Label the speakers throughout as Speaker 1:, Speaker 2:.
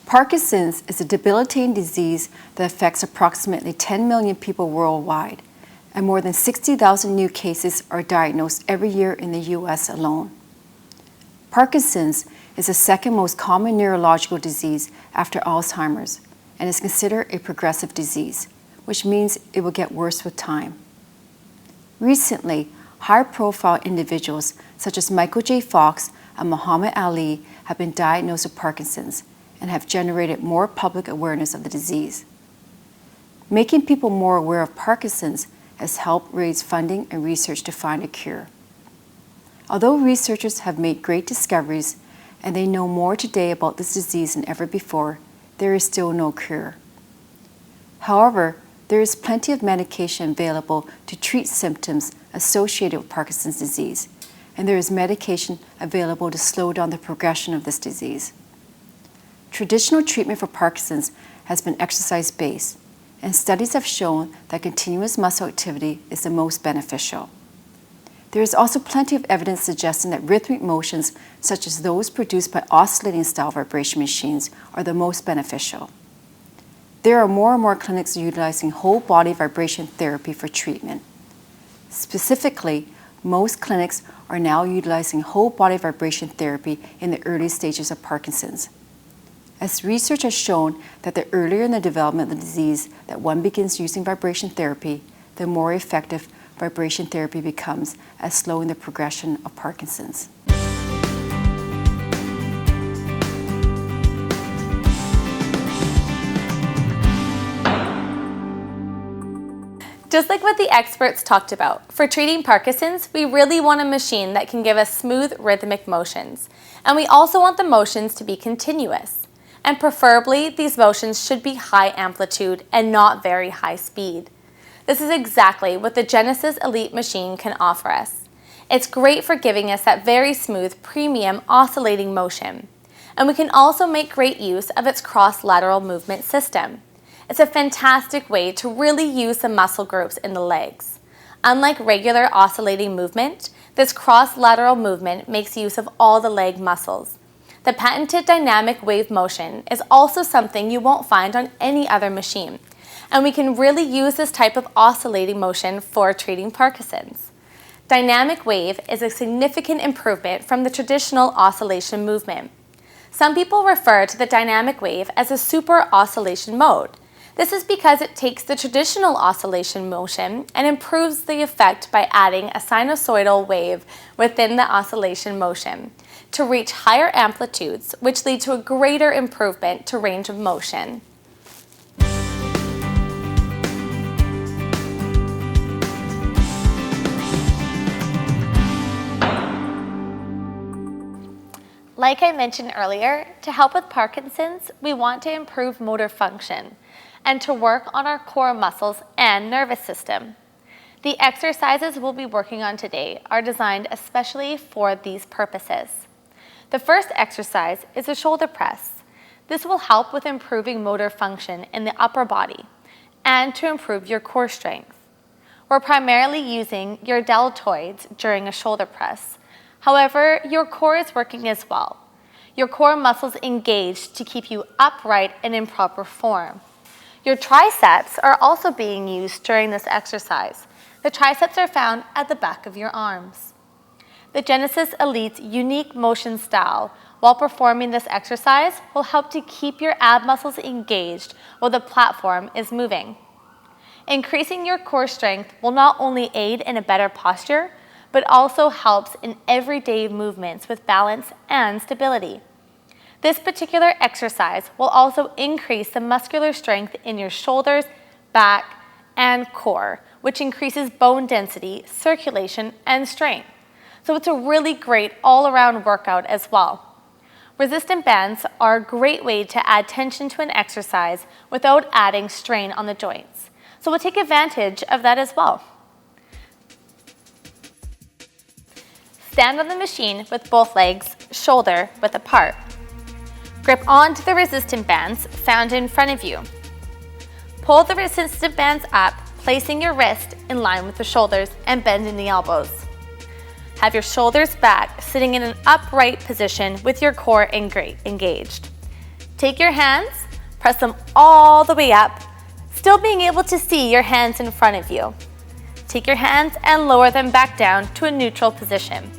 Speaker 1: Parkinson's is a debilitating disease that affects approximately 10 million people worldwide, and more than 60,000 new cases are diagnosed every year in the U.S. alone. Parkinson's is the second most common neurological disease after Alzheimer's and is considered a progressive disease, which means it will get worse with time. Recently, high-profile individuals such as Michael J. Fox and Muhammad Ali have been diagnosed with Parkinson's and have generated more public awareness of the disease. Making people more aware of Parkinson's has helped raise funding and research to find a cure. Although researchers have made great discoveries and they know more today about this disease than ever before, there is still no cure. However, there is plenty of medication available to treat symptoms associated with Parkinson's disease, and there is medication available to slow down the progression of this disease. Traditional treatment for Parkinson's has been exercise-based, and studies have shown that continuous muscle activity is the most beneficial. There is also plenty of evidence suggesting that rhythmic motions, such as those produced by oscillating style vibration machines, are the most beneficial. There are more and more clinics utilizing whole body vibration therapy for treatment. Specifically, most clinics are now utilizing whole body vibration therapy in the early stages of Parkinson's. As research has shown that the earlier in the development of the disease that one begins using vibration therapy, the more effective vibration therapy becomes at slowing the progression of Parkinson's.
Speaker 2: Just like what the experts talked about, for treating Parkinson's, we really want a machine that can give us smooth rhythmic motions. And we also want the motions to be continuous. And preferably, these motions should be high amplitude and not very high speed. This is exactly what the Genesis Elite machine can offer us. It's great for giving us that very smooth, premium, oscillating motion. And we can also make great use of its cross-lateral movement system. It's a fantastic way to really use the muscle groups in the legs. Unlike regular oscillating movement, this cross-lateral movement makes use of all the leg muscles. The patented dynamic wave motion is also something you won't find on any other machine, and we can really use this type of oscillating motion for treating Parkinson's. Dynamic wave is a significant improvement from the traditional oscillation movement. Some people refer to the dynamic wave as a super oscillation mode. This is because it takes the traditional oscillation motion and improves the effect by adding a sinusoidal wave within the oscillation motion to reach higher amplitudes, which lead to a greater improvement to range of motion. Like I mentioned earlier, to help with Parkinson's, we want to improve motor function and to work on our core muscles and nervous system. The exercises we'll be working on today are designed especially for these purposes. The first exercise is a shoulder press. This will help with improving motor function in the upper body and to improve your core strength. We're primarily using your deltoids during a shoulder press. However, your core is working as well. Your core muscles engaged to keep you upright and in proper form. Your triceps are also being used during this exercise. The triceps are found at the back of your arms. The Genesis Elite's unique motion style while performing this exercise will help to keep your ab muscles engaged while the platform is moving. Increasing your core strength will not only aid in a better posture, but also helps in everyday movements with balance and stability. This particular exercise will also increase the muscular strength in your shoulders, back, and core, which increases bone density, circulation, and strength. So it's a really great all-around workout as well. Resistant bands are a great way to add tension to an exercise without adding strain on the joints. So we'll take advantage of that as well. Stand on the machine with both legs shoulder width apart. Grip onto the resistant bands found in front of you. Pull the resistant bands up, placing your wrist in line with the shoulders and bending the elbows. Have your shoulders back, sitting in an upright position with your core engaged. Take your hands, press them all the way up, still being able to see your hands in front of you. Take your hands and lower them back down to a neutral position.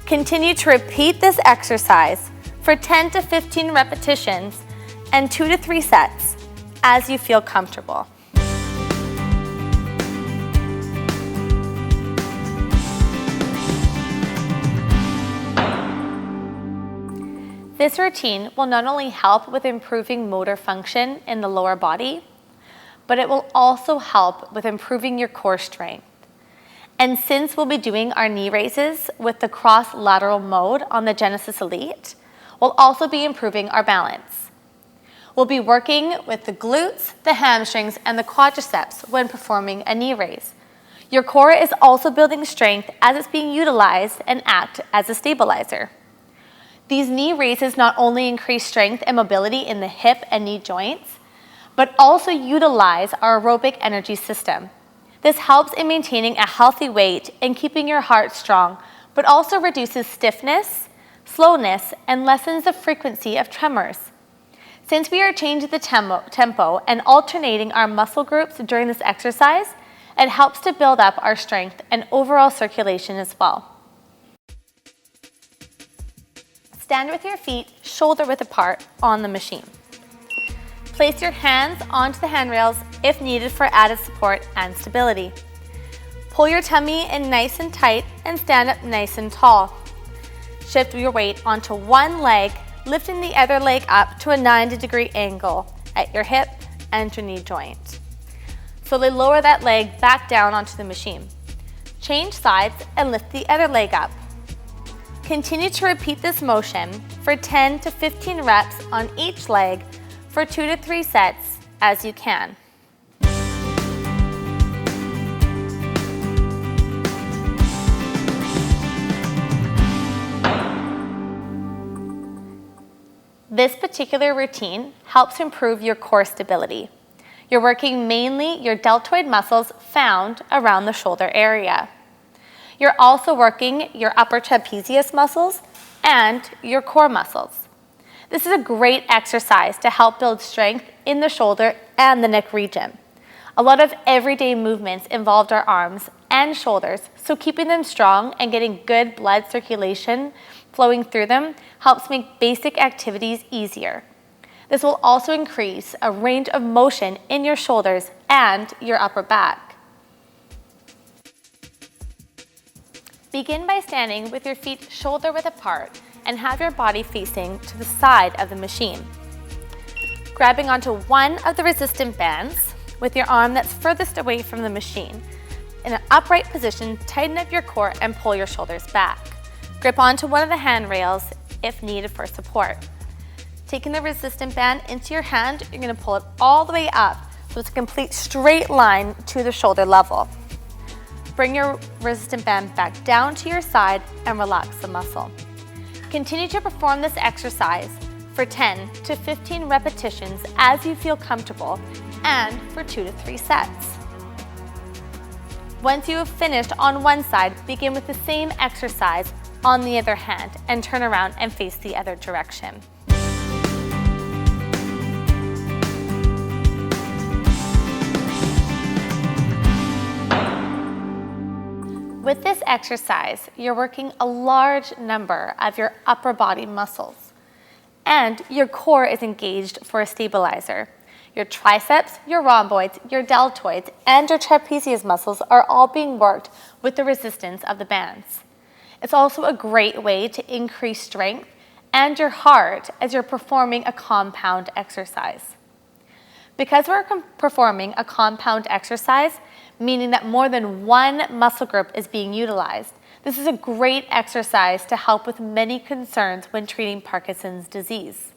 Speaker 2: Continue to repeat this exercise for 10 to 15 repetitions and 2 to 3 sets as you feel comfortable. This routine will not only help with improving motor function in the lower body, but it will also help with improving your core strength. And since we'll be doing our knee raises with the cross-lateral mode on the Genesis Elite, we'll also be improving our balance. We'll be working with the glutes, the hamstrings, and the quadriceps when performing a knee raise. Your core is also building strength as it's being utilized and act as a stabilizer. These knee raises not only increase strength and mobility in the hip and knee joints, but also utilize our aerobic energy system. This helps in maintaining a healthy weight and keeping your heart strong, but also reduces stiffness, slowness, and lessens the frequency of tremors. Since we are changing the tempo and alternating our muscle groups during this exercise, it helps to build up our strength and overall circulation as well. Stand with your feet shoulder width apart on the machine. Place your hands onto the handrails if needed for added support and stability. Pull your tummy in nice and tight and stand up nice and tall. Shift your weight onto one leg, lifting the other leg up to a 90-degree angle at your hip and your knee joint. Slowly lower that leg back down onto the machine. Change sides and lift the other leg up. Continue to repeat this motion for 10 to 15 reps on each leg for 2 to 3 sets as you can. This particular routine helps improve your core stability. You're working mainly your deltoid muscles found around the shoulder area. You're also working your upper trapezius muscles and your core muscles. This is a great exercise to help build strength in the shoulder and the neck region. A lot of everyday movements involved our arms and shoulders, so keeping them strong and getting good blood circulation flowing through them helps make basic activities easier. This will also increase a range of motion in your shoulders and your upper back. Begin by standing with your feet shoulder width apart and have your body facing to the side of the machine. Grabbing onto one of the resistant bands with your arm that's furthest away from the machine. In an upright position, tighten up your core and pull your shoulders back. Grip onto one of the handrails if needed for support. Taking the resistant band into your hand, you're going to pull it all the way up so it's a complete straight line to the shoulder level. Bring your resistant band back down to your side and relax the muscle. Continue to perform this exercise for 10 to 15 repetitions as you feel comfortable and for 2 to 3 sets. Once you have finished on one side, begin with the same exercise on the other hand and turn around and face the other direction. With this exercise, you're working a large number of your upper body muscles, and your core is engaged for a stabilizer. Your triceps, your rhomboids, your deltoids, and your trapezius muscles are all being worked with the resistance of the bands. It's also a great way to increase strength and your heart as you're performing a compound exercise. Because we're performing a compound exercise, meaning that more than one muscle group is being utilized, this is a great exercise to help with many concerns when treating Parkinson's disease.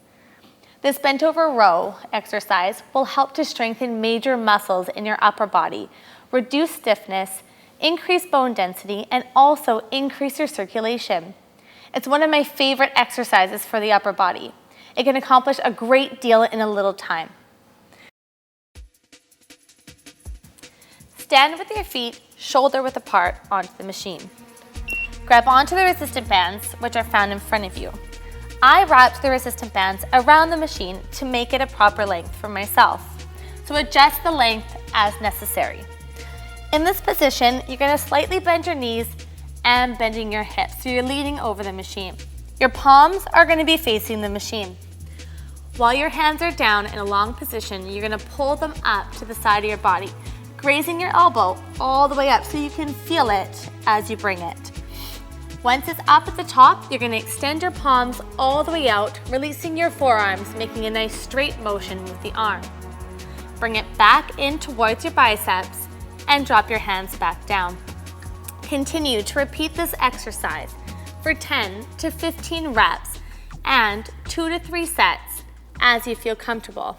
Speaker 2: This bent over row exercise will help to strengthen major muscles in your upper body, reduce stiffness, increase bone density, and also increase your circulation. It's one of my favorite exercises for the upper body. It can accomplish a great deal in a little time. Stand with your feet shoulder width apart onto the machine. Grab onto the resistant bands, which are found in front of you. I wrapped the resistant bands around the machine to make it a proper length for myself. So adjust the length as necessary. In this position, you're going to slightly bend your knees and bending your hips, so you're leaning over the machine. Your palms are going to be facing the machine. While your hands are down in a long position, you're going to pull them up to the side of your body, grazing your elbow all the way up so you can feel it as you bring it. Once it's up at the top, you're going to extend your palms all the way out, releasing your forearms, making a nice straight motion with the arm. Bring it back in towards your biceps and drop your hands back down. Continue to repeat this exercise for 10 to 15 reps and 2 to 3 sets as you feel comfortable.